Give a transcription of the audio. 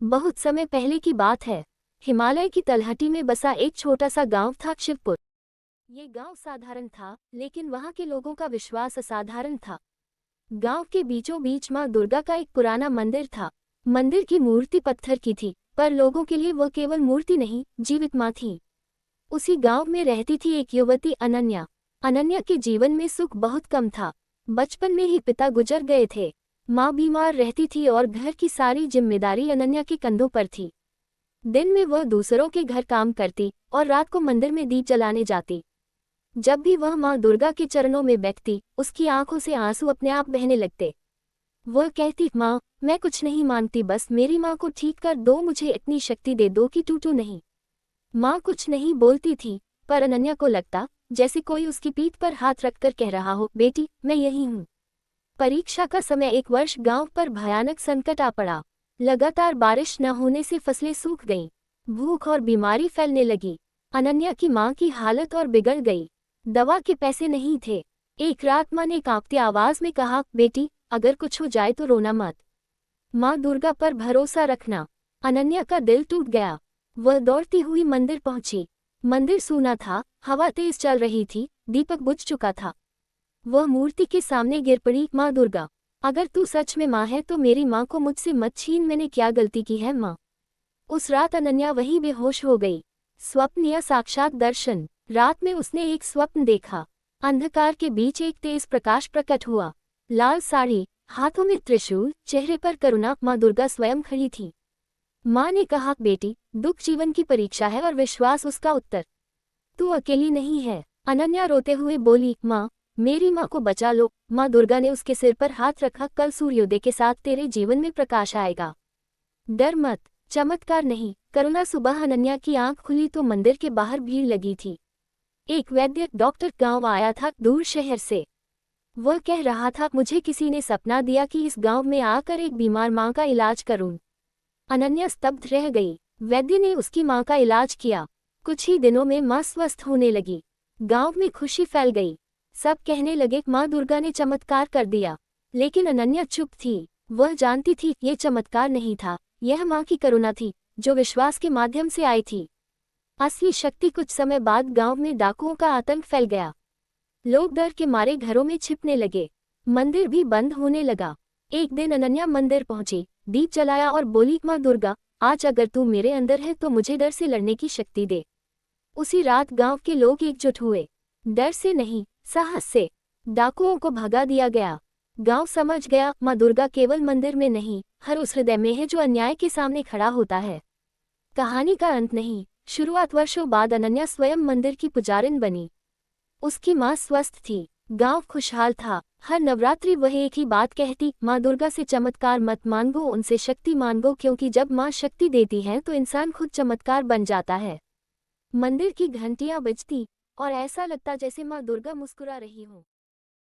बहुत समय पहले की बात है। हिमालय की तलहटी में बसा एक छोटा सा गांव था, शिवपुर। ये गांव साधारण था, लेकिन वहां के लोगों का विश्वास असाधारण था। गांव के बीचों बीच मां दुर्गा का एक पुराना मंदिर था। मंदिर की मूर्ति पत्थर की थी, पर लोगों के लिए वह केवल मूर्ति नहीं, जीवित मां थी। उसी गांव में रहती थी एक युवती, अनन्या। अनन्या के जीवन में सुख बहुत कम था। बचपन में ही पिता गुजर गए थे। माँ बीमार रहती थी और घर की सारी जिम्मेदारी अनन्या के कंधों पर थी। दिन में वह दूसरों के घर काम करती और रात को मंदिर में दीप जलाने जाती। जब भी वह माँ दुर्गा के चरणों में बैठती, उसकी आंखों से आंसू अपने आप बहने लगते। वह कहती, माँ, मैं कुछ नहीं मांगती, बस मेरी माँ को ठीक कर दो, मुझे इतनी शक्ति दे दो कि टूटूं नहीं। माँ कुछ नहीं बोलती थी, पर अनन्या को लगता जैसे कोई उसकी पीठ पर हाथ रखकर कह रहा हो, बेटी, मैं यही हूँ। परीक्षा का समय एक वर्ष गांव पर भयानक संकट आ पड़ा। लगातार बारिश न होने से फसलें सूख गईं। भूख और बीमारी फैलने लगी। अनन्या की मां की हालत और बिगड़ गई। दवा के पैसे नहीं थे। एक रात मां ने कांपती आवाज में कहा, बेटी, अगर कुछ हो जाए तो रोना मत। मां दुर्गा पर भरोसा रखना। अनन्या का दिल टूट गया। वह दौड़ती हुई मंदिर पहुंची। मंदिर सूना था, हवा तेज चल रही थी, दीपक बुझ चुका था। वह मूर्ति के सामने गिर पड़ी, माँ दुर्गा, अगर तू सच में माँ है तो मेरी माँ को मुझसे मत छीन, मैंने क्या गलती की है माँ। उस रात अनन्या वहीं बेहोश हो गई। स्वप्न या साक्षात दर्शन? रात में उसने एक स्वप्न देखा। अंधकार के बीच एक तेज प्रकाश प्रकट हुआ। लाल साड़ी, हाथों में त्रिशूल, चेहरे पर करुणा। माँ दुर्गा स्वयं खड़ी थी। माँ ने कहा, बेटी, दुख जीवन की परीक्षा है और विश्वास उसका उत्तर। तू अकेली नहीं है। अनन्या रोते हुए बोली, माँ, मेरी माँ को बचा लो। माँ दुर्गा ने उसके सिर पर हाथ रखा, कल सूर्योदय के साथ तेरे जीवन में प्रकाश आएगा। डर मत। चमत्कार नहीं, करुणा। सुबह अनन्या की आंख खुली तो मंदिर के बाहर भीड़ लगी थी। एक वैद्य डॉक्टर गांव आया था, दूर शहर से। वह कह रहा था, मुझे किसी ने सपना दिया कि इस गांव में आकर एक बीमार माँ का इलाज करूं। अनन्या स्तब्ध रह गई। वैद्य ने उसकी माँ का इलाज किया। कुछ ही दिनों में माँ स्वस्थ होने लगी। गांव में खुशी फैल गई। सब कहने लगे, माँ दुर्गा ने चमत्कार कर दिया। लेकिन अनन्या चुप थी। वह जानती थी ये चमत्कार नहीं था, यह माँ की करुणा थी, जो विश्वास के माध्यम से आई थी। असली शक्ति। कुछ समय बाद गांव में डाकुओं का आतंक फैल गया। लोग डर के मारे घरों में छिपने लगे। मंदिर भी बंद होने लगा। एक दिन अनन्या मंदिर पहुंची, दीप जलाया और बोली, माँ दुर्गा, आज अगर तू मेरे अंदर है तो मुझे डर से लड़ने की शक्ति दे। उसी रात गांव के लोग एकजुट हुए। डर से नहीं, साहस से। डाकुओं को भगा दिया गया। गांव समझ गया, माँ दुर्गा केवल मंदिर में नहीं, हर उस हृदय में है जो अन्याय के सामने खड़ा होता है। कहानी का अंत नहीं, शुरुआत। वर्षों बाद अनन्या स्वयं मंदिर की पुजारिन बनी। उसकी माँ स्वस्थ थी, गांव खुशहाल था। हर नवरात्रि वह एक ही बात कहती, माँ दुर्गा से चमत्कार मत मांगो, उनसे शक्ति मांगो, क्योंकि जब माँ शक्ति देती है तो इंसान खुद चमत्कार बन जाता है। मंदिर की घंटियां बजती और ऐसा लगता जैसे माँ दुर्गा मुस्कुरा रही हो।